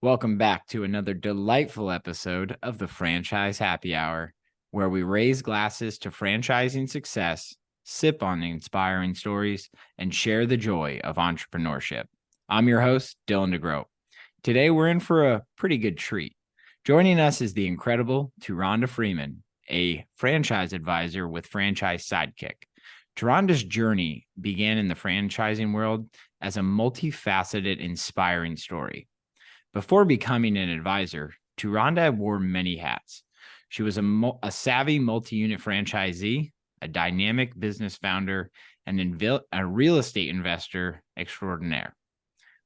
Welcome back to another delightful episode of the Franchise Happy Hour, where we raise glasses to franchising success, sip on inspiring stories, and share the joy of entrepreneurship. I'm your host, Dylan DeGroat. Today, we're in for a pretty good treat. Joining us is the incredible TuRhonda Freeman, a franchise advisor with Franchise Sidekick. TuRhonda's journey began in the franchising world as a multifaceted, inspiring story. Before becoming an advisor, TuRhonda wore many hats. She was a savvy multi-unit franchisee, a dynamic business founder, and a real estate investor extraordinaire.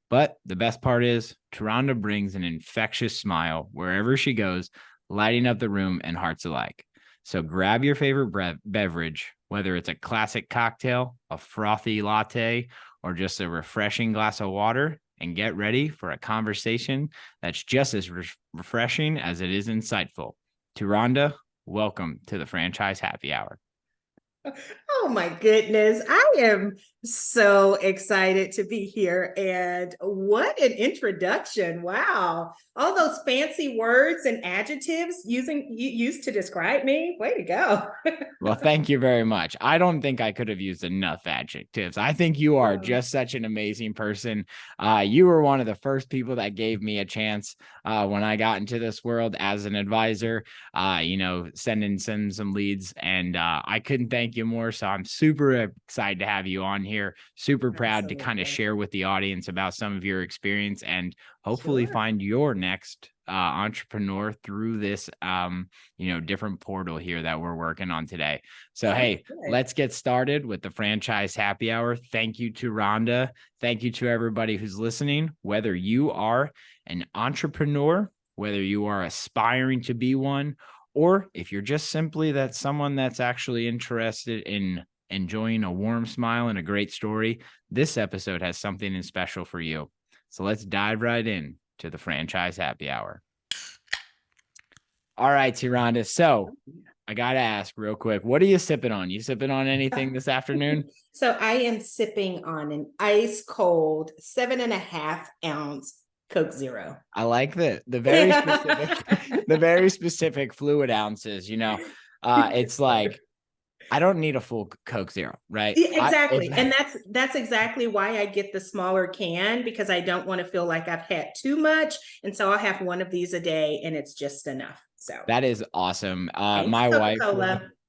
But the best part is, TuRhonda brings an infectious smile wherever she goes, lighting up the room and hearts alike. So grab your favorite beverage, whether it's a classic cocktail, a frothy latte, or just a refreshing glass of water, and get ready for a conversation that's just as refreshing as it is insightful. TuRhonda, welcome to the Franchise Happy Hour. Oh my goodness. I am so excited to be here. And what an introduction. Wow. All those fancy words and adjectives used to describe me. Way to go. Well, thank you very much. I don't think I could have used enough adjectives. I think you are just such an amazing person. You were one of the first people that gave me a chance when I got into this world as an advisor, sending some leads, and I couldn't thank you more. So I'm super excited to have you on here. Super proud to kind of share with the audience about some of your experience and hopefully find your next entrepreneur through this different portal here that we're working on today. So hey, let's get started with the Franchise Happy Hour. Thank you to TuRhonda. Thank you to everybody who's listening, whether you are an entrepreneur, whether you are aspiring to be one, or if you're just simply someone that's actually interested in enjoying a warm smile and a great story. This episode has something special for you. So let's dive right in to the Franchise Happy Hour. All right, TuRhonda. So I got to ask real quick, what are you sipping on? You sipping on anything this afternoon? So I am sipping on an ice cold 7.5 ounce Coke Zero. I like the very specific, the very specific fluid ounces, it's like, I don't need a full Coke Zero, right? Exactly. And that's exactly why I get the smaller can, because I don't want to feel like I've had too much. And so I'll have one of these a day and it's just enough. So that is awesome. My wife.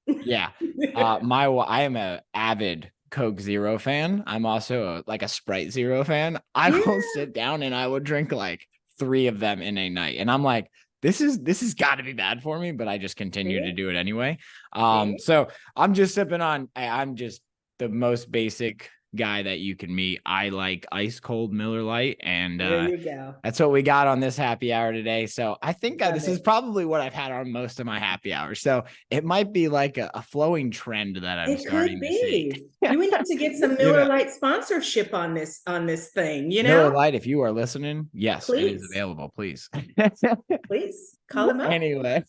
Yeah. I am an avid Coke Zero fan. I'm also a Sprite Zero fan. I will sit down and I will drink like 3 of them in a night. And I'm like, this has got to be bad for me, but I just continue to do it anyway. So I'm just sipping on, I'm just the most basic guy that you can meet. I like ice cold Miller Lite, and there you go. That's what we got on this happy hour today. So I think this is probably what I've had on most of my happy hours. So it might be like a flowing trend that I'm starting to see. We need to get some Miller Lite sponsorship on this thing, Miller Lite, if you are listening, yes, please. It is available. Please. Please call them up. Anyway.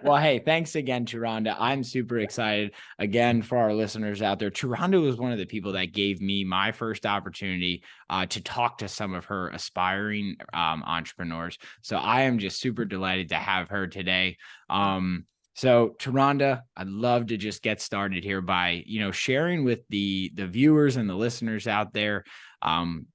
Well, hey, thanks again, TuRhonda. I'm super excited again for our listeners out there. TuRhonda was one of the people that gave me my first opportunity to talk to some of her aspiring entrepreneurs. So I am just super delighted to have her today. So TuRhonda, I'd love to just get started here by, sharing with the viewers and the listeners out there,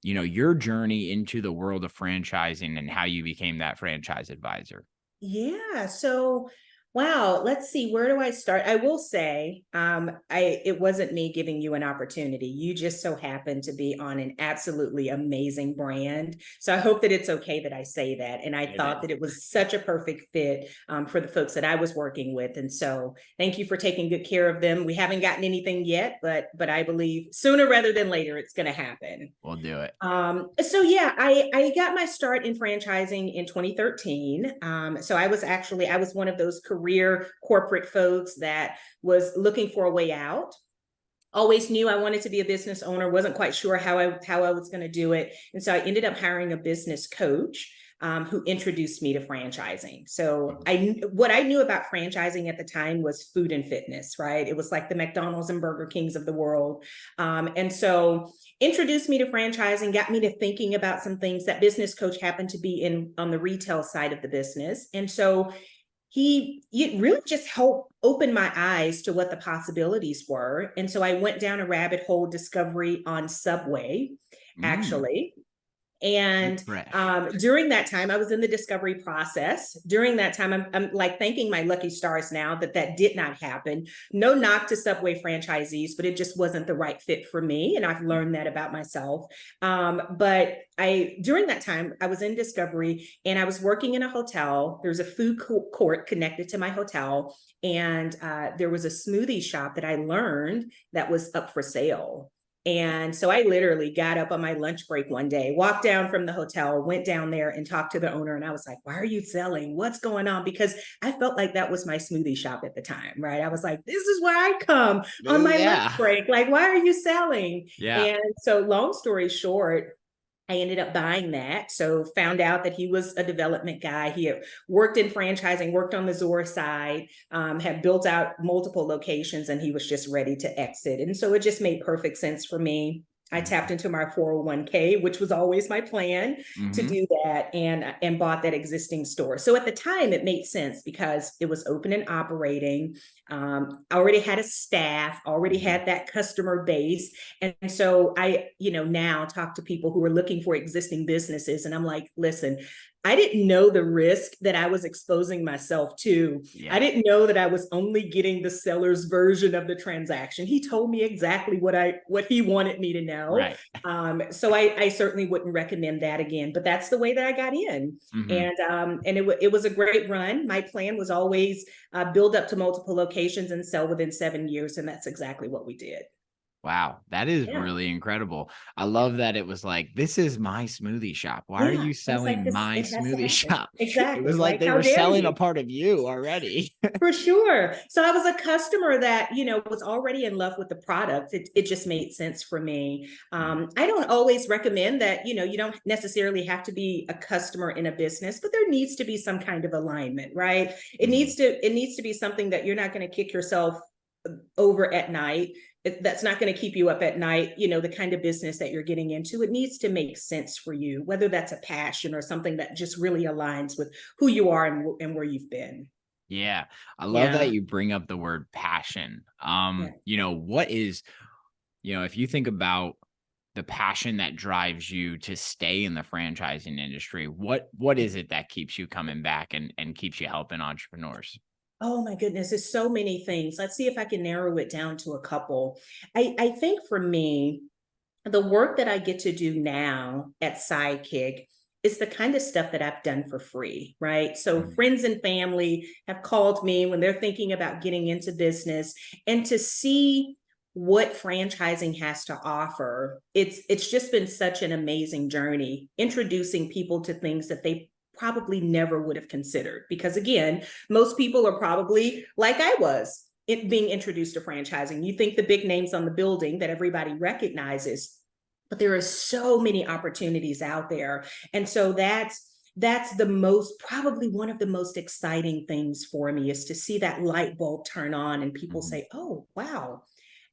your journey into the world of franchising and how you became that franchise advisor. Yeah. So, wow. Let's see. Where do I start? I will say, it wasn't me giving you an opportunity. You just so happened to be on an absolutely amazing brand. So I hope that it's okay that I say that. And I thought that it was such a perfect fit for the folks that I was working with. And so thank you for taking good care of them. We haven't gotten anything yet, but I believe sooner rather than later, it's going to happen. We'll do it. So yeah, I got my start in franchising in 2013. So I was one of those career corporate folks that was looking for a way out. Always knew I wanted to be a business owner, wasn't quite sure how I was going to do it. And so I ended up hiring a business coach. who introduced me to franchising. So what I knew about franchising at the time was food and fitness, right? It was like the McDonald's and Burger Kings of the world. And so introduced me to franchising, got me to thinking about some things. That business coach happened to be on the retail side of the business. And so it really just helped open my eyes to what the possibilities were. And so I went down a rabbit hole discovery on Subway, actually. And during that time, I was in the discovery process. During that time, I'm like thanking my lucky stars now that did not happen. No knock to Subway franchisees, but it just wasn't the right fit for me. And I've learned that about myself. But during that time, I was in discovery and I was working in a hotel. There's a food court connected to my hotel. And there was a smoothie shop that I learned that was up for sale. And so I literally got up on my lunch break one day, walked down from the hotel, went down there and talked to the owner. And I was like, why are you selling? What's going on? Because I felt like that was my smoothie shop at the time, right? I was like, this is where I come on my lunch break. Like, why are you selling? And so long story short, I ended up buying that. So found out that he was a development guy. He had worked in franchising, worked on the Zora side, had built out multiple locations, and he was just ready to exit. And so it just made perfect sense for me. I tapped into my 401k, which was always my plan to do that, and bought that existing store. So at the time, it made sense because it was open and operating. I already had a staff, already had that customer base. And so I, now talk to people who are looking for existing businesses. And I'm like, listen, I didn't know the risk that I was exposing myself to. I didn't know that I was only getting the seller's version of the transaction. He told me exactly what he wanted me to know. Right. So I certainly wouldn't recommend that again, but that's the way that I got in. And it was a great run. My plan was always build up to multiple locations and sell within 7 years. And that's exactly what we did. Wow, that is really incredible. I love that it was like, this is my smoothie shop. Why are you selling my smoothie shop? Exactly. It was like they were selling a part of you already. For sure. So I was a customer that, was already in love with the product. It just made sense for me. I don't always recommend that, you don't necessarily have to be a customer in a business, but there needs to be some kind of alignment, right? It needs to be something that you're not going to kick yourself over at night. That's not going to keep you up at night, the kind of business that you're getting into. It needs to make sense for you, whether that's a passion or something that just really aligns with who you are and where you've been. Yeah. I love that you bring up the word passion. What is, if you think about the passion that drives you to stay in the franchising industry, what is it that keeps you coming back and keeps you helping entrepreneurs? Oh my goodness, there's so many things. Let's see if I can narrow it down to a couple. I think for me, the work that I get to do now at Sidekick is the kind of stuff that I've done for free, right? So friends and family have called me when they're thinking about getting into business, and to see what franchising has to offer, it's just been such an amazing journey, introducing people to things that they probably never would have considered. Because again, most people are probably like I was, being introduced to franchising. You think the big names on the building that everybody recognizes, but there are so many opportunities out there. And so that's probably one of the most exciting things for me, is to see that light bulb turn on and people say, oh, wow,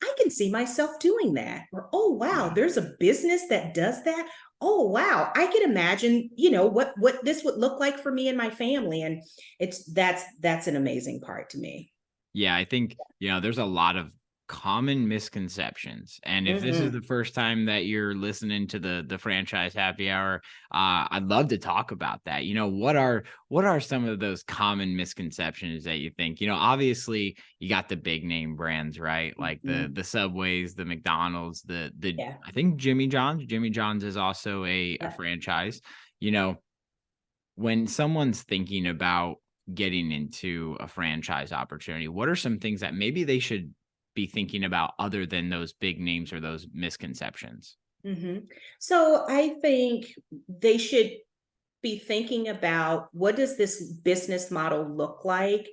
I can see myself doing that. Or, oh, wow, there's a business that does that. Oh, wow, I can imagine, what this would look like for me and my family. And that's an amazing part to me. Yeah, I think, there's a lot of common misconceptions. And if this is the first time that you're listening to the Franchise Happy Hour, I'd love to talk about that. What are some of those common misconceptions that you think? Obviously you got the big name brands, right? Like the Subways, the McDonald's, I think Jimmy John's is also a franchise. When someone's thinking about getting into a franchise opportunity, what are some things that maybe they should be thinking about other than those big names or those misconceptions? So I think they should be thinking about, what does this business model look like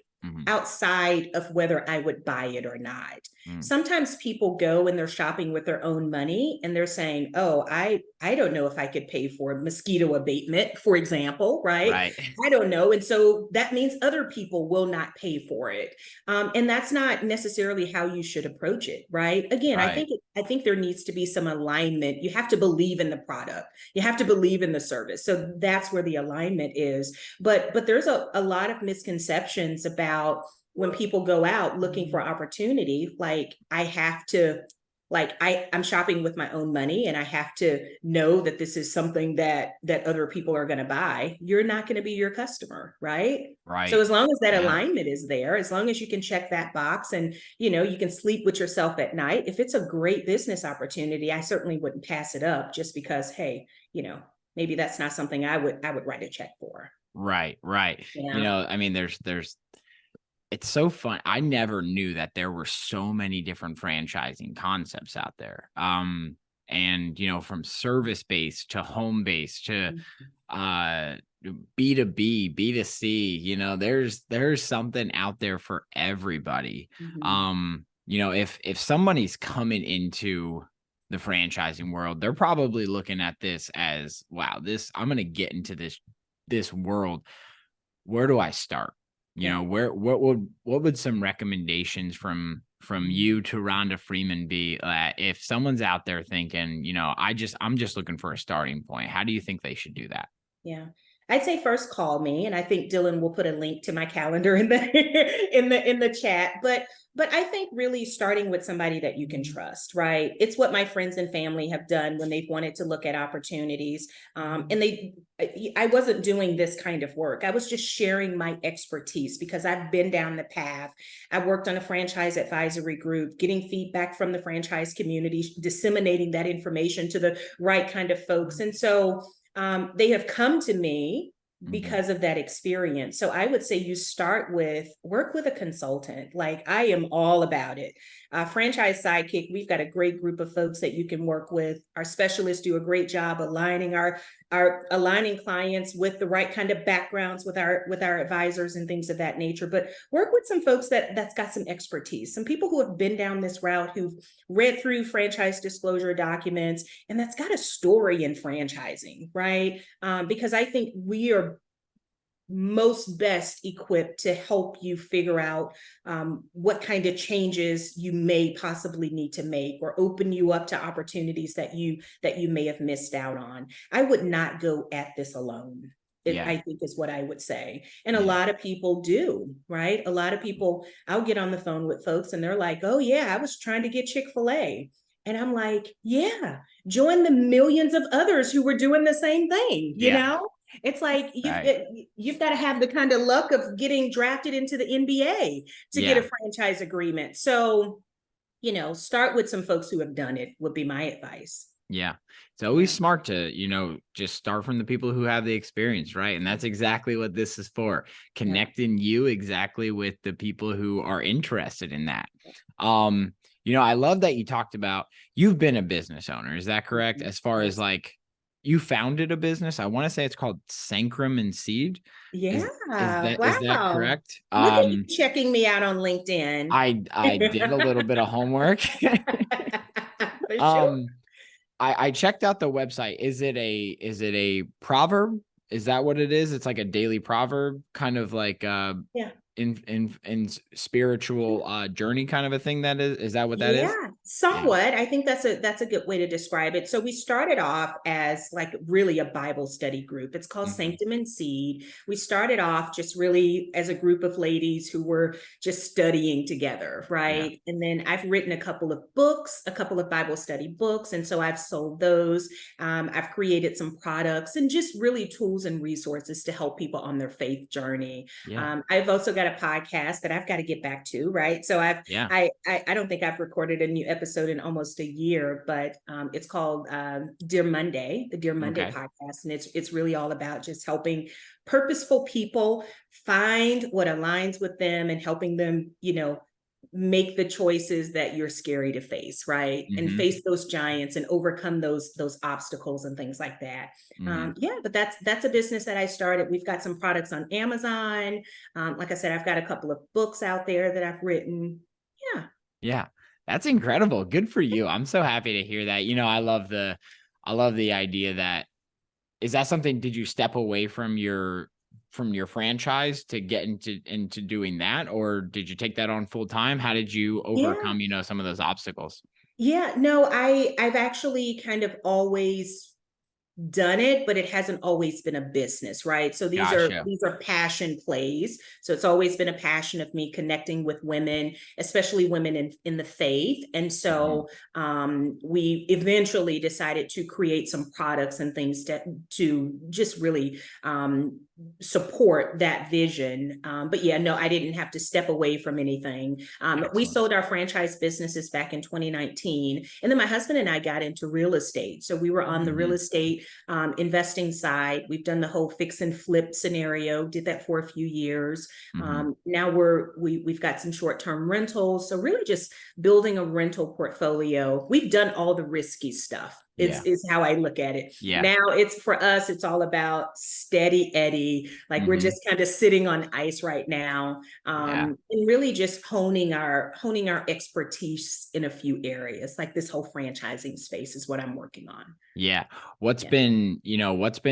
outside of whether I would buy it or not? Mm. Sometimes people go and they're shopping with their own money and they're saying, oh, I don't know if I could pay for mosquito abatement, for example, right? Right. I don't know. And so that means other people will not pay for it. And that's not necessarily how you should approach it, right? Again, Right. I think there needs to be some alignment. You have to believe in the product. You have to believe in the service. So that's where the alignment is. But there's a lot of misconceptions about when people go out looking for opportunity. Like I have to, like I'm shopping with my own money and I have to know that this is something that other people are going to buy. You're not going to be your customer, right? So Right. as long as that Yeah. alignment is there, as long as you can check that box and you can sleep with yourself at night, if it's a great business opportunity, I certainly wouldn't pass it up just because, hey, maybe that's not something I would write a check for. Right. Right. Yeah. I mean, there's it's so fun. I never knew that there were so many different franchising concepts out there. And from service based to home based to uh B2B, B2C, there's something out there for everybody. Mm-hmm. If somebody's coming into the franchising world, they're probably looking at this as, wow, I'm going to get into this world. Where do I start? Yeah. What would some recommendations from you to Rhonda Freeman be, if someone's out there thinking, I'm just looking for a starting point? How do you think they should do that? Yeah. I'd say first call me, and I think Dylan will put a link to my calendar in the in the chat. But I think really starting with somebody that you can trust, right? It's what my friends and family have done when they've wanted to look at opportunities. And I wasn't doing this kind of work. I was just sharing my expertise because I've been down the path. I worked on a franchise advisory group, getting feedback from the franchise community, disseminating that information to the right kind of folks. And so they have come to me Mhm. because of that experience. So I would say you work with a consultant. Like I am all about it. Franchise Sidekick, we've got a great group of folks that you can work with. Our specialists do a great job aligning our aligning clients with the right kind of backgrounds with our advisors and things of that nature. But work with some folks that's got some expertise, some people who have been down this route, who've read through franchise disclosure documents, and that's got a story in franchising, right? Because I think we are most best equipped to help you figure out what kind of changes you may possibly need to make, or open you up to opportunities that you may have missed out on. I would not go at this alone. Yeah. I think is what I would say. And a Yeah. lot of people do, right? A lot of people, I'll get on the phone with folks and they're like, oh yeah, I was trying to get Chick-fil-A. And I'm like, yeah, join the millions of others who were doing the same thing, Yeah. It's like Right. you've got to have the kind of luck of getting drafted into the NBA to get a Yeah. franchise agreement. So, start with some folks who have done it would be my advice. Yeah. It's always Yeah. smart to, just start from the people who have the experience, right? And that's exactly what this is for. Yeah. Connecting you exactly with the people who are interested in that. I love that you talked about, you've been a business owner. Is that correct? Mhm. As far as Yes. like, you founded a business. I want to say it's called Sanctum and Seed. Yeah. Is that Wow. correct? Look at you checking me out on LinkedIn. I did a little bit of homework. For sure. um I checked out the website. Is it a proverb? Is that what it is? It's like a daily proverb, kind of like Yeah. in spiritual journey kind of a thing. Is that what that is? Yeah, Yeah. somewhat. I think that's a good way to describe it. So we started off as like really a Bible study group. It's called Mhm. Sanctum and Seed. We started off just really as a group of ladies who were just studying together, Yeah. right? And then I've written a couple of books, a couple of Bible study books, and so I've sold those. I've created some products and just really tools and resources to help people on their faith journey. Yeah. I've also got a podcast that I've got to get back to, right? So Yeah. I don't think I've recorded a new episode in almost a year, but it's called Dear Monday, the Dear Monday Okay. podcast, and it's really all about just helping purposeful people find what aligns with them and helping them, make the choices that you're scary to face, right? And Hmm. face those giants and overcome those obstacles and things like that. Hmm. Yeah, but that's a business that I started. We've got some products on Amazon. Like I said, I've got a couple of books out there that I've written. Yeah. Yeah. That's incredible. Good for you. I'm so happy to hear that. I love the idea that, is that something, did you step away from your franchise to get into doing that, or did you take that on full time? How did you Yeah. overcome, some of those obstacles? Yeah, no, I've actually kind of always done it, but it hasn't always been a business, right? So Gotcha. these are passion plays. So it's always been a passion of me connecting with women, especially women in the faith. And Mhm. so we eventually decided to create some products and things to just really support that vision. But yeah, no, I didn't have to step away from anything. We Excellent. sold our franchise businesses back in 2019, and then my husband and I got into real estate. So we were on the real Mhm. estate investing side. We've done the whole fix and flip scenario, did that for a few years. Mhm. Now we've got some short-term rentals. So really just building a rental portfolio. We've done all the risky stuff. Yeah. Is how I look at it. Yeah. Now it's for us, it's all about steady Eddie. Like we're Mhm. just kind of sitting on ice right now. Yeah. And really just honing our expertise in a few areas. Like this whole franchising space is what I'm working on. Yeah. Yeah. What's been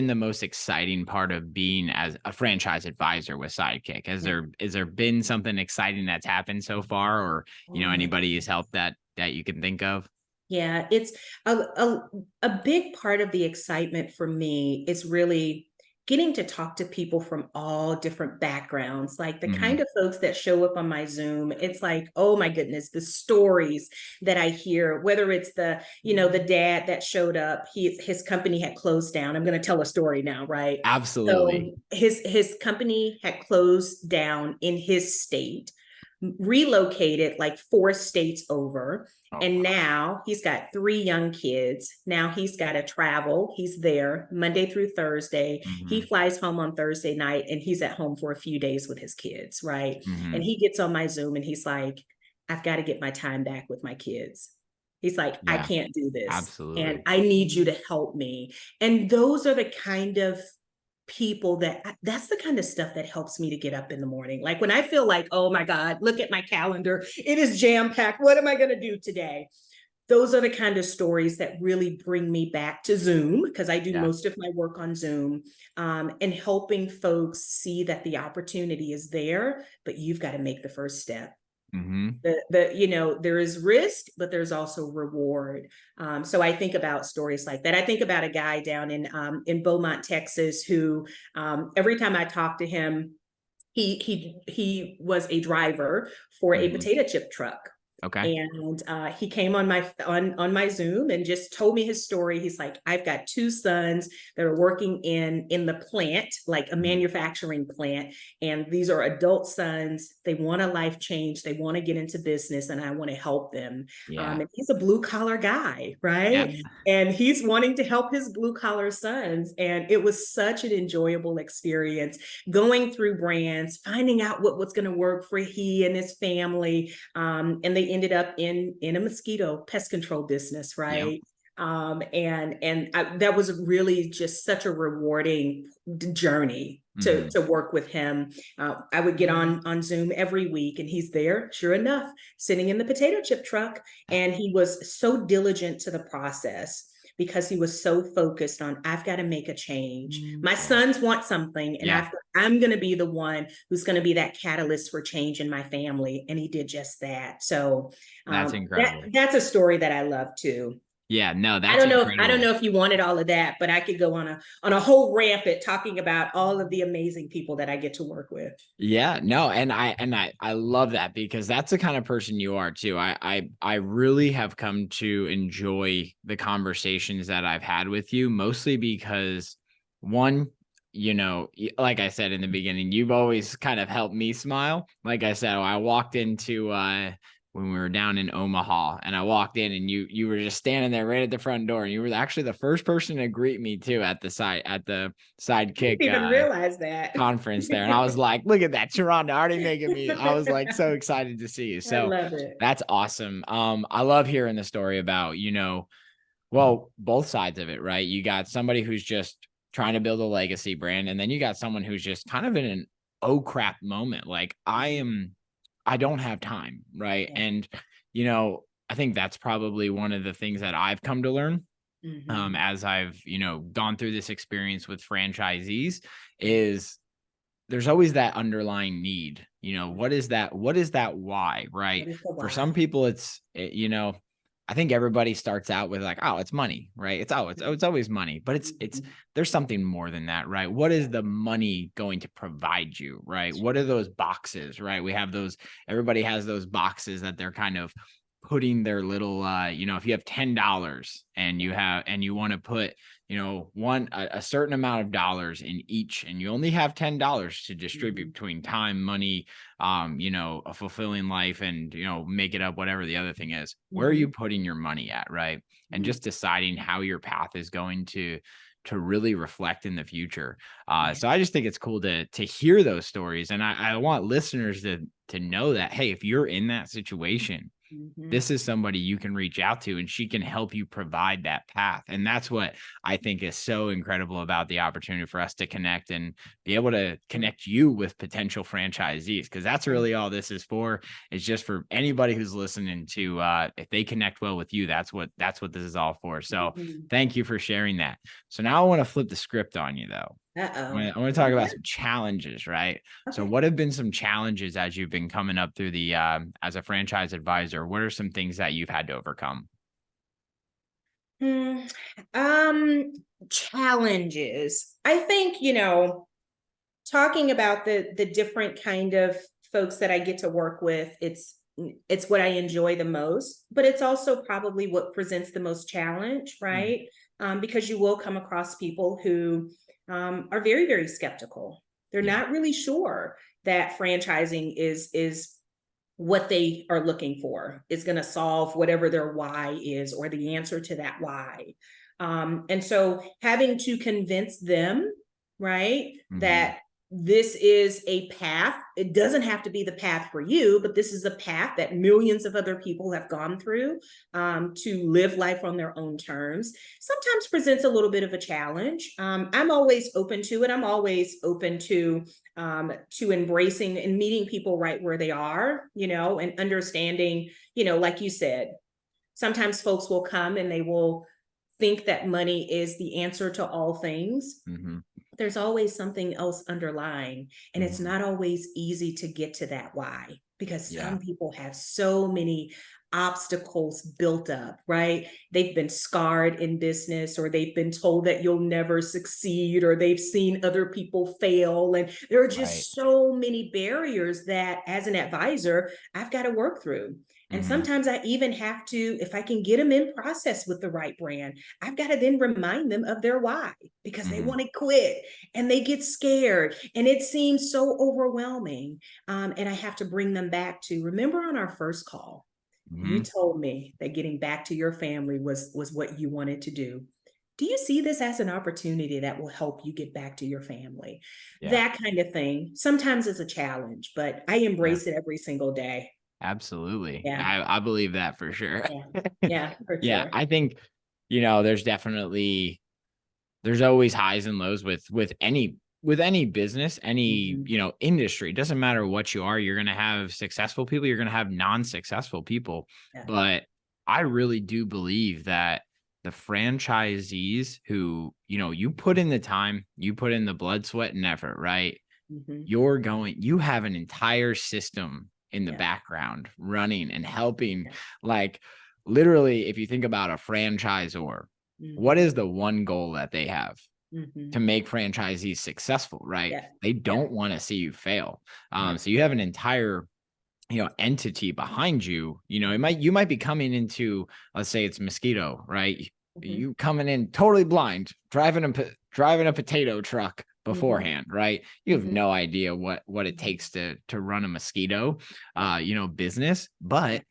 the most exciting part of being as a franchise advisor with Sidekick? Yeah. Has there been something exciting that's happened so far, or, Oh my anybody has goodness. helped that you can think of? Yeah, it's a, a a big part of the excitement for me is really getting to talk to people from all different backgrounds, like the kind Mhm. of folks that show up on my Zoom. It's like, oh my goodness, the stories that I hear, whether it's the dad that showed up, his company had closed down. I'm going to tell a story now, right? Absolutely. So his company had closed down in his state, relocated like 4 states over, Oh, and wow. now he's got 3 young kids. Now he's got to travel. He's there Monday through Thursday. He Mhm. flies home on Thursday night and he's at home for a few days with his kids, right? And Mhm. he gets on my Zoom and he's like, I've got to get my time back with my kids. He's like, I Yeah. can't do this and Absolutely. I need you to help me. And those are the kind of people that's the kind of stuff that helps me to get up in the morning. Like when I feel like, oh my God, look at my calendar, it is jam packed. What am I going to do today? Those are the kind of stories that really bring me back to Zoom, because I do Yeah. most of my work on Zoom, and helping folks see that the opportunity is there, but you've got to make the first step. Mhm. There is risk, but there's also reward. So I think about stories like that. I think about a guy down in Beaumont, Texas, who every time I talk to him, he was a driver for a Mhm. potato chip truck. Okay. And he came on my Zoom and just told me his story. He's like, I've got 2 sons that are working in the plant, like a Mhm. manufacturing plant, and these are adult sons. They want a life change. They want to get into business, and I want to help them. Yeah. And he's a blue collar guy, Yeah. right? And he's wanting to help his blue collar sons, and it was such an enjoyable experience going through brands, finding out what was going to work for he and his family, and they ended up in a mosquito pest control business, Yep. right? That was really just such a rewarding journey Mhm. to work with him. I would get on Zoom every week, and he's there, sure enough, sitting in the potato chip truck, and he was so diligent to the process because he was so focused on, I've got to make a change. My Yeah. sons want something, and Yeah. I'm going to be the one who's going to be that catalyst for change in my family. And he did just that. So That's incredible. that's a story that I love too. Yeah. No, I that's don't know if I don't incredible. know if you wanted all of that, but I could go on a whole rampant talking about all of the amazing people that I get to work with. Yeah, no, and I love that, because that's the kind of person you are too. I really have come to enjoy the conversations that I've had with you, mostly because, one, like I said in the beginning, you've always kind of helped me smile. Like I said, I walked into when we were down in Omaha, and I walked in, and you were just standing there right at the front door, and you were actually the first person to greet me too at the I didn't Sidekick even realize that. conference there. And I was like, look at that, TuRhonda already making me. I was like so excited to see you. I So love it. that's awesome. I love hearing the story about, well, both sides of it, right? You got somebody who's just trying to build a legacy brand, and then you got someone who's just kind of in an oh crap moment. Like, I don't have time, right? Yeah. And you know, I think that's probably one of the things that I've come to learn Mhm. as I've, gone through this experience with franchisees is there's always that underlying need. What is that why, right? What is the For some why? people, I think everybody starts out with like, oh, it's money, right? It's always money, but it's Mhm. there's something more than that, right? What is the money going to provide you, right? What are those boxes, right? We have those, everybody has those boxes that they're kind of putting their little if you have $10 and you want to put a certain amount of dollars in each, and you only have $10 to distribute Mhm. between time, money, a fulfilling life, and make it up whatever the other thing is. Where are you Mhm. putting your money at, right? And Mhm. just deciding how your path is going to really reflect in the future. Yeah. So I just think it's cool to hear those stories, and I want listeners to know that, hey, if you're in that situation, Mhm. this is somebody you can reach out to, and she can help you provide that path. And that's what I think is so incredible about the opportunity for us to connect and be able to Yeah. connect you with potential franchisees, because that's Yeah. really all this is for. It's just for anybody who's listening to, if they connect well with you, that's what this is all for. So Mhm. thank you for sharing that. So now I want to flip the script on you, though. Uh-oh. I want to talk about some challenges, right? So, Okay. what have been some challenges as you've been coming up through the as a franchise advisor? What are some things that you've had to overcome? Hmm. Um, Challenges. I think, talking about the different kind of folks that I get to work with, it's what I enjoy the most, but it's also probably what presents the most challenge, Mm, right? Because you will come across people who are very, very skeptical. They're yeah, not really sure that franchising is what they are looking for, is going to solve whatever their why is, or the answer to that why. And so having to convince them, right, hmm, that this is a path. It doesn't have to be the path for you, but this is a path that millions of other people have gone through, to live life on their own terms. Sometimes presents a little bit of a challenge. I'm always open to it. I'm always open to embracing and meeting people right where they are, and understanding, like you said, sometimes folks will come and they will think that money is the answer to all things. hmm, There's always something else underlying, and it's hmm, not always easy to get to that why, because yeah, some people have so many obstacles built up, right? They've been scarred in business, or they've been told that you'll never succeed, or they've seen other people fail, and there are right, just so many barriers that as an advisor I've got to work through. And hmm, sometimes I even have to, if I can get them in process with the right brand, I've got to then remind them of their why, because they hmm, want to quit and they get scared and it seems so overwhelming. And I have to bring them back to, remember on our first call, you hmm, told me that getting back to your family was what you wanted to do. Do you see this as an opportunity that will help you get back to your family? yeah, That kind of thing. Sometimes it's a challenge, but I yeah, embrace it every single day. absolutely. Yeah. I believe that for sure. Yeah. Yeah, for Yeah, sure. I think there's always highs and lows with any business, any, Mm-hmm. industry. It doesn't matter what you are. You're going to have successful people, you're going to have non-successful people. Yeah. But I really do believe that the franchisees who, you put in the time, you put in the blood, sweat, and effort, right? Mm-hmm. You have an entire system in the Yeah. background running and helping. Yeah. Like, literally, if you think about a franchisor, what Mm-hmm. is the one goal that they have? Mm-hmm. To make franchisees successful, right? Yeah. They Yeah. don't want to see you fail. Yeah. So you have an entire, entity behind you. Mm-hmm. You might be coming into, let's say it's mosquito, right? Mm-hmm. You coming in totally blind, driving a potato truck Mm-hmm. beforehand, right? You have Mm-hmm. no idea what it takes to run a mosquito, Yeah. business, but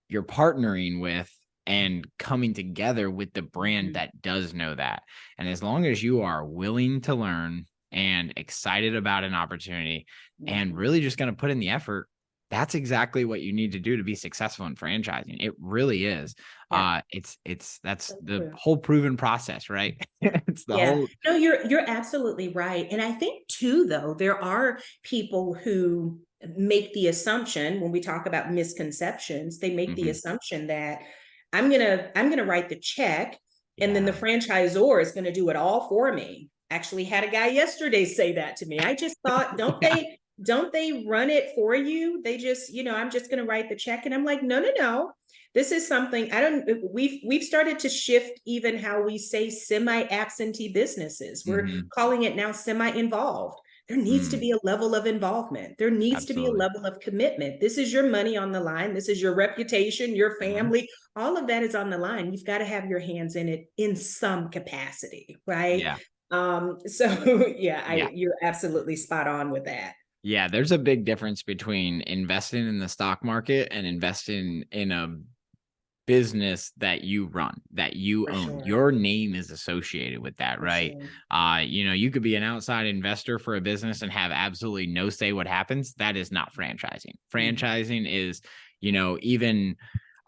you're partnering with and coming together with the brand Mm-hmm. that does know that. And as long as you are willing to learn and excited about an opportunity and Mm-hmm. really just going to put in the effort, that's exactly what you need to do to be successful in franchising. It really is. Yeah. That's So the true. whole proven process, right? It's the Yeah. whole. No, you're absolutely right. And I think too, though, there are people who make the assumption, when we talk about misconceptions, they make the Mm-hmm. assumption that I'm gonna write the check, and then the Yeah. franchisor is going to do it all for me. Actually had a guy yesterday say that to me. I just thought, Yeah. don't they run it for you? They just, I'm just going to write the check. And I'm like, no, no, no. This is something I don't, we've started to shift even how we say semi-absentee businesses. We're Mm-hmm. calling it now semi-involved. There needs to Mm, be a level of involvement. There needs to be a absolutely. level of commitment. This is your money on the line. This is your reputation, your Mm-hmm. family. All of that is on the line. You've got to have your hands in it in some capacity, right? Yeah. So yeah, Yeah. you're absolutely spot on with that. Yeah. There's a big difference between investing in the stock market and investing in a business that you run, that you For own. sure. Your name is associated with that, For right? sure. You could be an outside investor for a business and have absolutely no say what happens. That is not franchising. Mhm. Franchising is, even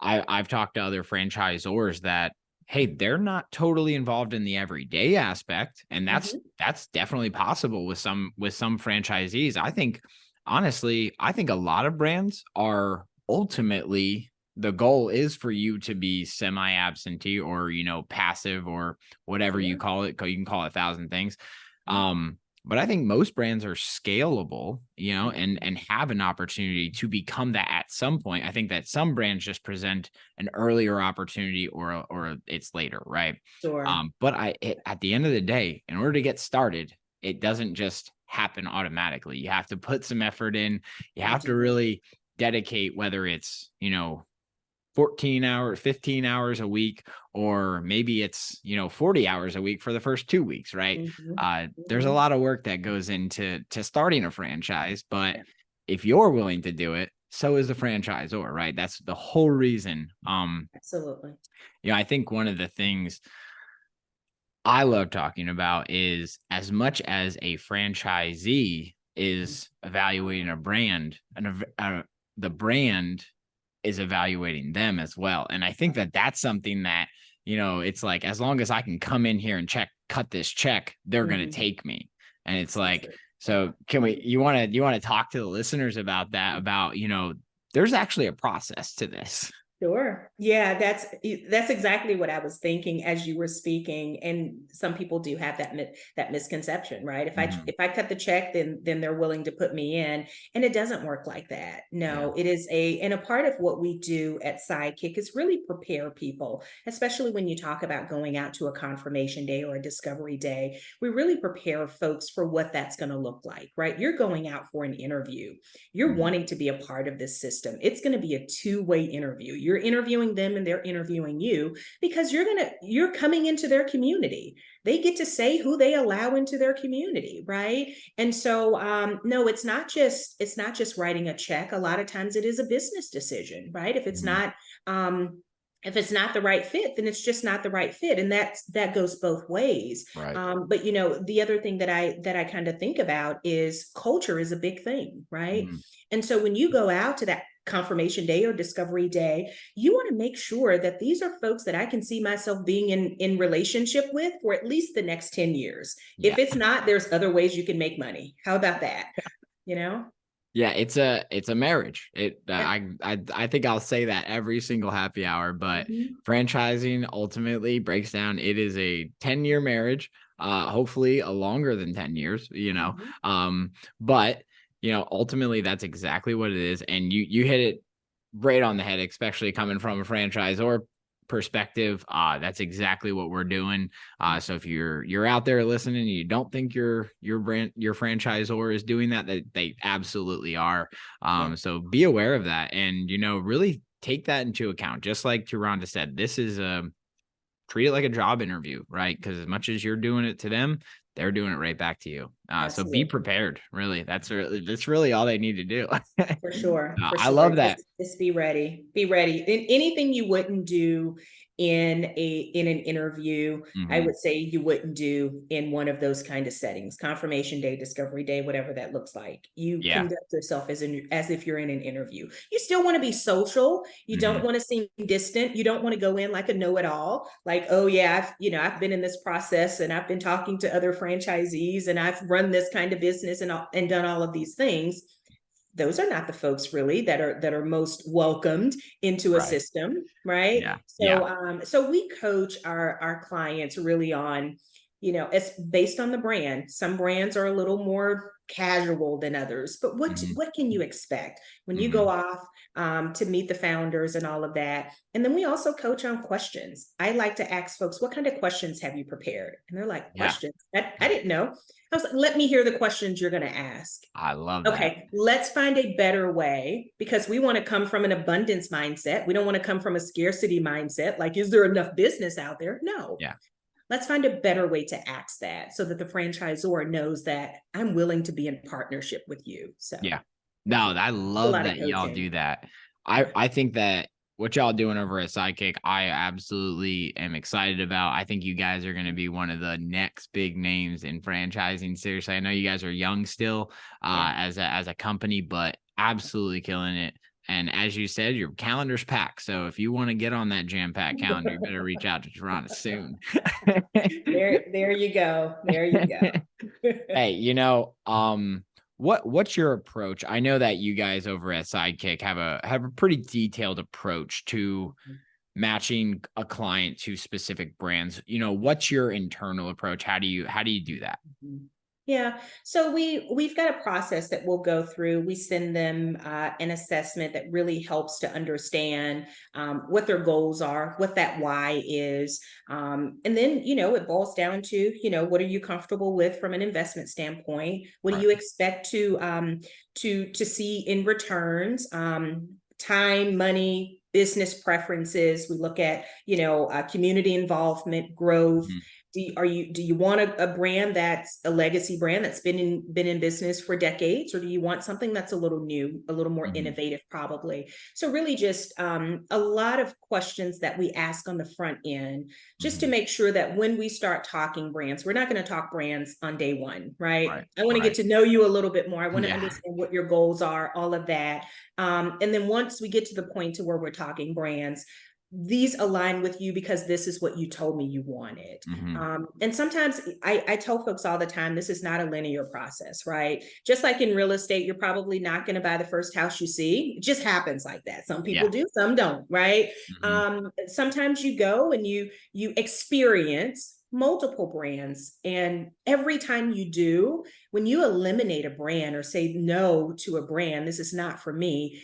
I've talked to other franchisors that, hey, they're not totally involved in the everyday aspect. And Mhm. that's definitely possible with some franchisees. I think a lot of brands are ultimately, the goal is for you to be semi-absentee or, passive or whatever you Sure. call it. You can call it 1,000 things. Mhm. But I think most brands are scalable, Mhm. and have an opportunity to become that at some point. I think that some brands just present an earlier opportunity, or it's later, right? Sure. But at the end of the day, in order to get started, it doesn't just happen automatically. You have to put some effort in. You You have to do. really dedicate, whether it's, 14 hours, 15 hours a week, or maybe it's, 40 hours a week for the first 2 weeks, right? Mhm. There's a Mhm. lot of work that goes into starting a franchise, but Yeah. if you're willing to do it, so is the franchisor, right? That's the whole reason. Absolutely. I think one of the things I love talking about is, as much as a franchisee Mhm. is evaluating a brand, the brand is evaluating them as well. And I think that that's something that, it's like, as long as I can come in here and cut this check, they're going to Mhm. take me. And it's So like, true. so you want to talk to the listeners about that, about, there's actually a process to this. Sure. Yeah, that's exactly what I was thinking as you were speaking. And some people do have that misconception, right? If I Mhm. if I cut the check, then they're willing to put me in, and it doesn't work like that. Yeah. No, it is and a part of what we do at Sidekick is really prepare people, especially when you talk about going out to a confirmation day or a discovery day. We really prepare folks for what that's going to look like, right? You're going out for an interview. You're Mhm. wanting to be a part of this system. It's going to be a two-way interview. You're interviewing them and they're interviewing you, because you're coming into their community. They get to say who they allow into their community, right? And so no, it's not just writing a check. A lot of times it is a business decision, right? Mhm. Um if it's not the right fit, then it's just not the right fit, and that goes both ways. Right. But the other thing that I kind of think about is culture is a big thing, right? Mhm. And so when you go out to that confirmation day or discovery day, you want to make sure that these are folks that I can see myself being in relationship with for at least the next 10 years. Yeah. If it's not, there's other ways you can make money. How about that? You know? Yeah, it's a marriage. Yeah. I think I'll say that every single happy hour, but Mhm. franchising ultimately breaks down. It is a 10-year marriage, hopefully a longer than 10 years, Mhm. but ultimately that's exactly what it is. And you hit it right on the head, especially coming from a franchisor perspective. That's exactly what we're doing. So if you're out there listening and you don't think your franchisor is doing that, they absolutely are. Yeah. So be aware of that, and really take that into account. Just like TuRhonda said, this is treat it like a job interview, right? Because as much as you're doing it to them, they're doing it right back to you. So be Absolutely. prepared. Really, that's really all they need to do. For sure, for I sure. love that. Just be ready. Be ready. Anything you wouldn't do in an interview, I Mhm. would say you wouldn't do in one of those kind of settings. Confirmation day, discovery day, whatever that looks like. You Yeah. conduct yourself as if you're in an interview. You still want to be social. You don't Mhm. want to seem distant. You don't want to go in like a know-it-all. Like, oh yeah, I've been in this process and I've been talking to other franchisees and I've run this kind of business and done all of these things. those are not the folks really that are most welcomed into a Right. system, right? Yeah. Yeah. So we coach our clients really on, it's based on the brand. Some brands are a little more casual than others, but Hmm. what can you expect when you go Hmm. off to meet the founders and all of that? And then we also coach on questions. I like to ask folks, what kind of questions have you prepared? And they're like, Yeah. questions? I didn't know. I was like, let me hear the questions you're going to ask. I love that. Okay, let's find a better way, because we want to come from an abundance mindset. We don't want to come from a scarcity mindset. Like, is there enough business out there? No. Yeah. Let's find a better way to ask that so that the franchisor knows that I'm willing to be in partnership with you. So, Yeah. No, yeah, I a love lot of that y'all coaching. do that. I think that what y'all doing over at Sidekick, I absolutely am excited about. I think you guys are going to be one of the next big names in franchising. Seriously, I know you guys are young still, Yeah. as a company, but absolutely killing it. And as you said, your calendar's packed. So if you want to get on that jam-packed calendar, you better reach out to TuRhonda soon. There you go. There you go. Hey, what's your approach? I know that you guys over at Sidekick have a pretty detailed approach to matching a client to specific brands. What's your internal approach? How do you do that? Yeah, so we've got a process that we'll go through. We send them an assessment that really helps to understand what their goals are, what that why is, and then it boils down to what are you comfortable with from an investment standpoint? What do Right. you expect to see in returns? Time, money, business preferences. We look at community involvement, growth. Mhm. Do you want a brand that's a legacy brand that's been in business for decades, or do you want something that's a little new, a little more Mhm. innovative, probably? So really, just a lot of questions that we ask on the front end, just to Mhm. make sure that when we start talking brands, we're not going to talk brands on day one, right? Right. I want to get Right. to know you a little bit more. I want to Yeah. understand what your goals are, all of that. And then once we get to the point to where we're talking brands, these align with you because this is what you told me you wanted. Mhm. And sometimes I tell folks all the time, this is not a linear process, right? Just like in real estate, you're probably not going to buy the first house you see. It just happens like that. Some people Yeah. do, some don't, right? Mhm. Sometimes you go and you experience multiple brands, and every time you do, when you eliminate a brand or say no to a brand, this is not for me,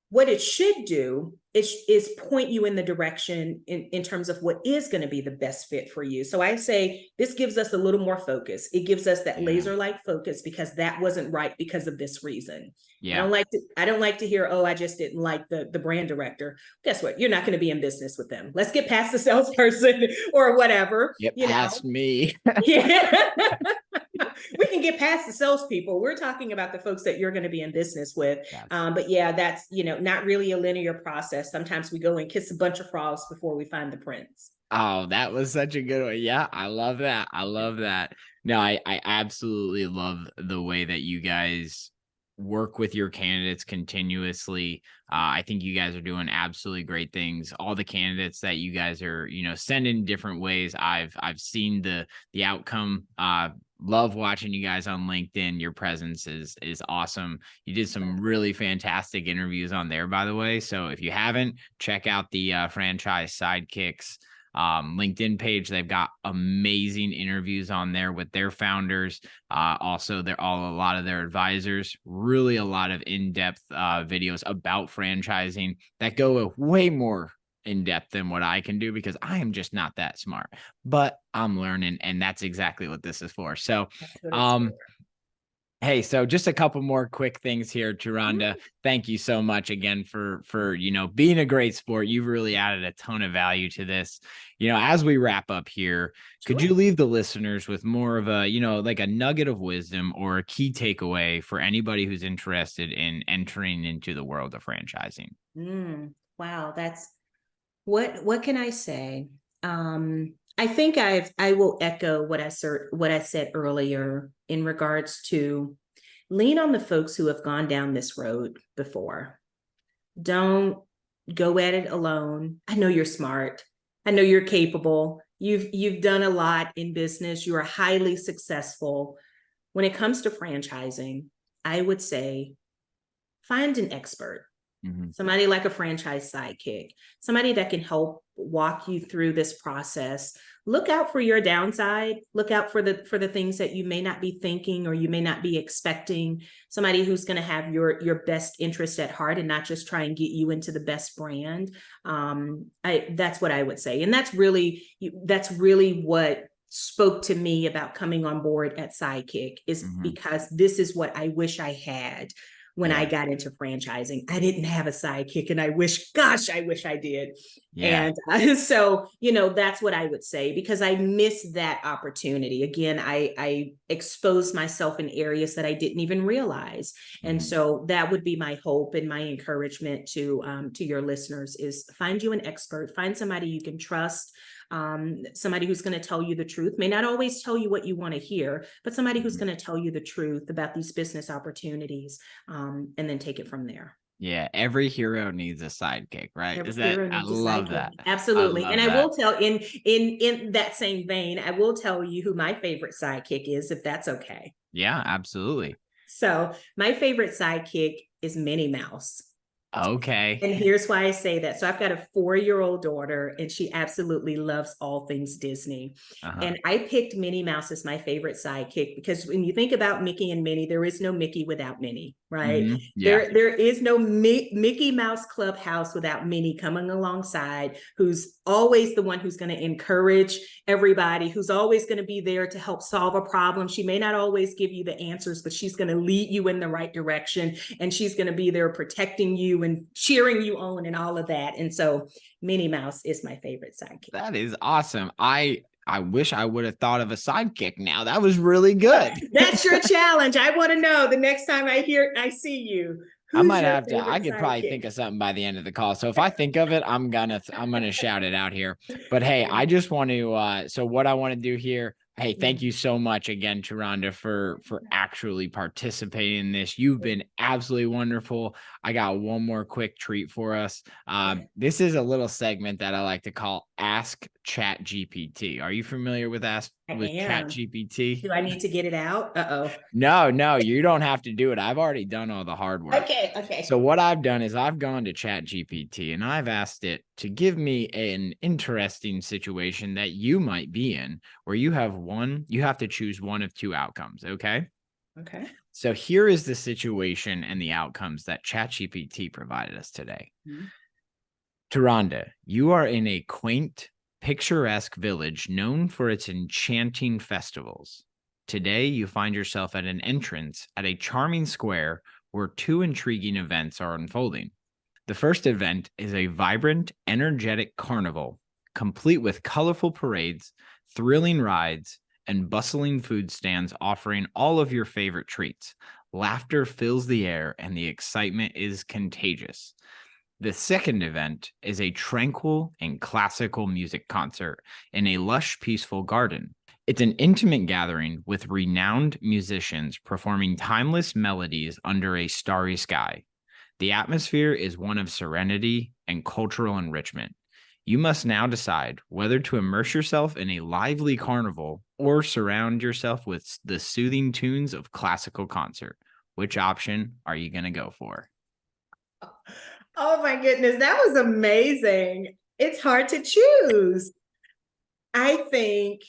what it should do is point you in the direction in terms of what is going to be the best fit for you. So I say this gives us a little more focus. It gives us that Yeah. laser-like focus because that wasn't right because of this reason. Yeah. I don't like to hear, oh, I just didn't like the brand director. Guess what? You're not going to be in business with them. Let's get past the salesperson or whatever, Get past me. Yeah. We can get past the salespeople. We're talking about the folks that you're going to be in business with. Yes. But yeah, that's not really a linear process. Sometimes we go and kiss a bunch of frogs before we find the prince. Oh, that was such a good one. Yeah, I love that. I love that. No, I absolutely love the way that you guys work with your candidates continuously. I think you guys are doing absolutely great things. All the candidates that you guys are, sending different ways. I've seen the outcome. Love watching you guys on LinkedIn. Your presence is awesome. You did some really fantastic interviews on there, by the way. So if you haven't, check out the Franchise Sidekicks LinkedIn page. They've got amazing interviews on there with their founders. Also, they're a lot of their advisors, really a lot of in-depth videos about franchising that go way more in depth than what I can do because I am just not that smart, but I'm learning, and that's exactly what this is for. So, That's what it's for. um, hey, so just a couple more quick things here, Mhm. TuRhonda. Thank you so much again for being a great sport. You've really added a ton of value to this. As we wrap up here, could Sure. you leave the listeners with more of a, like a nugget of wisdom or a key takeaway for anybody who's interested in entering into the world of franchising? Wow, that's what can I say? I think I will echo what I said earlier in regards to lean on the folks who have gone down this road before. Don't go at it alone. I know you're smart. I know you're capable. You've done a lot in business. You are highly successful. When it comes to franchising, I would say find an expert. Mm-hmm. Somebody like a franchise sidekick, somebody that can help walk you through this process. Look out for your downside. Look out for the things that you may not be thinking or you may not be expecting. Somebody who's going to have your best interest at heart and not just try and get you into the best brand. That's what I would say, and that's really what spoke to me about coming on board at Sidekick, is because this is what I wish I had when I got into franchising. I didn't have a sidekick, and I wish I did. Yeah. And so, that's what I would say, because I missed that opportunity. Again, I exposed myself in areas that I didn't even realize. And so that would be my hope and my encouragement to your listeners is find you an expert, find somebody you can trust. Somebody who's going to tell you the truth, may not always tell you what you want to hear, but somebody who's going to tell you the truth about these business opportunities, and then take it from there. Yeah, every hero needs a sidekick, right? I love that. Absolutely. I will tell in that same vein, I will tell you who my favorite sidekick is, if that's okay. Yeah, absolutely. So my favorite sidekick is Minnie Mouse. Okay. And here's why I say that. So I've got a 4-year-old daughter, and she absolutely loves all things Disney. And I picked Minnie Mouse as my favorite sidekick because when you think about Mickey and Minnie, there is no Mickey without Minnie, right? Yeah. There is no Mickey Mouse Clubhouse without Minnie coming alongside, who's always the one who's going to encourage everybody, who's always going to be there to help solve a problem. She may not always give you the answers, but she's going to lead you in the right direction, and she's going to be there protecting you and cheering you on and all of that. And so Minnie Mouse is my favorite sidekick. That is awesome. I wish I would have thought of a sidekick now. That was really good. That's your challenge. I want to know the next time I see you. I might have to. I could probably think of something by the end of the call. So if I think of it, I'm gonna shout it out here. But hey, I just want to. So what I want to do here. Hey, thank you so much again, TuRhonda, for actually participating in this. You've been absolutely wonderful. I got one more quick treat for us. This is a little segment that I like to call Ask ChatGPT. Are you familiar with ChatGPT? Do I need to get it out? No, you don't have to do it. I've already done all the hard work. Okay. So what I've done is I've gone to ChatGPT and I've asked it to give me an interesting situation that you might be in, where you have to choose one of two outcomes. Okay. So here is the situation and the outcomes that ChatGPT provided us today. TuRhonda, you are in a quaint, picturesque village known for its enchanting festivals. Today, you find yourself at an entrance at a charming square where two intriguing events are unfolding. The first event is a vibrant, energetic carnival, complete with colorful parades, thrilling rides, and bustling food stands offering all of your favorite treats. Laughter fills the air, and the excitement is contagious. The second event is a tranquil and classical music concert in a lush, peaceful garden. It's an intimate gathering with renowned musicians performing timeless melodies under a starry sky. The atmosphere is one of serenity and cultural enrichment. You must now decide whether to immerse yourself in a lively carnival or surround yourself with the soothing tunes of classical concert. Which option are you going to go for? Oh my goodness, that was amazing. It's hard to choose. I think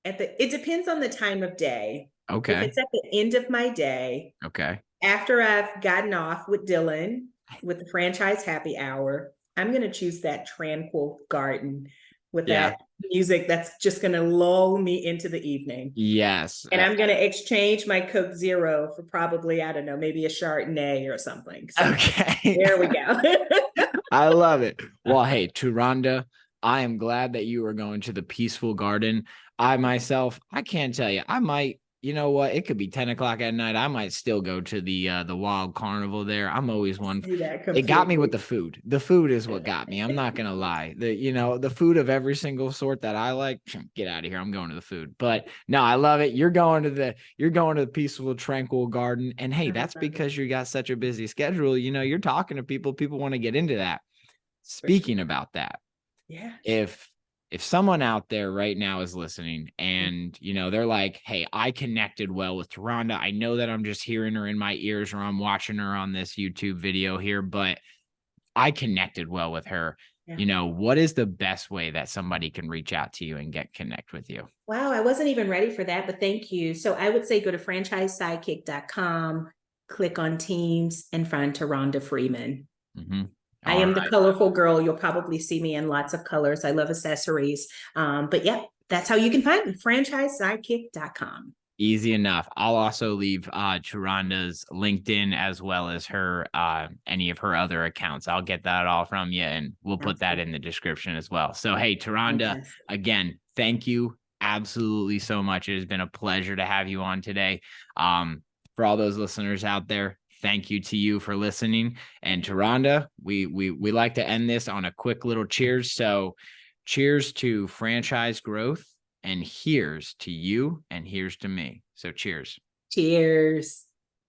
it depends on the time of day. Okay. If it's at the end of my day. Okay. After I've gotten off with Dylan with the franchise happy hour, I'm going to choose that tranquil garden with that music that's just going to lull me into the evening. Yes. And I'm going to exchange my Coke Zero for probably, I don't know, maybe a Chardonnay or something. So okay. There we go. I love it. Well, hey, TuRhonda, I am glad that you are going to the peaceful garden. I myself, I can't tell you, I might, you know what? It could be 10 o'clock at night. I might still go to the wild carnival there. I'm always one. It got me with the food. The food is what got me. I'm not going to lie. The food of every single sort that I like, get out of here. I'm going to the food. But no, I love it. You're going to the peaceful, tranquil garden. And hey, that's because you got such a busy schedule. You're talking to people. People want to get into that. Speaking about that. Yeah. If if someone out there right now is listening and, they're like, hey, I connected well with TuRhonda. I know that I'm just hearing her in my ears or I'm watching her on this YouTube video here, but I connected well with her. Yeah. What is the best way that somebody can reach out to you and connect with you? Wow, I wasn't even ready for that, but thank you. So I would say go to franchisesidekick.com, click on teams, and find TuRhonda Freeman. Mm-hmm. I am the colorful girl. You'll probably see me in lots of colors. I love accessories. But yeah, that's how you can find me, franchisesidekick.com. Easy enough. I'll also leave TuRhonda's LinkedIn as well as her any of her other accounts. I'll get that all from you, and we'll put that in the description as well. So hey, TuRhonda, again, thank you absolutely so much. It has been a pleasure to have you on today. For all those listeners out there, thank you to you for listening. And TuRhonda, we like to end this on a quick little cheers. So cheers to franchise growth. And here's to you, and here's to me. So cheers. Cheers.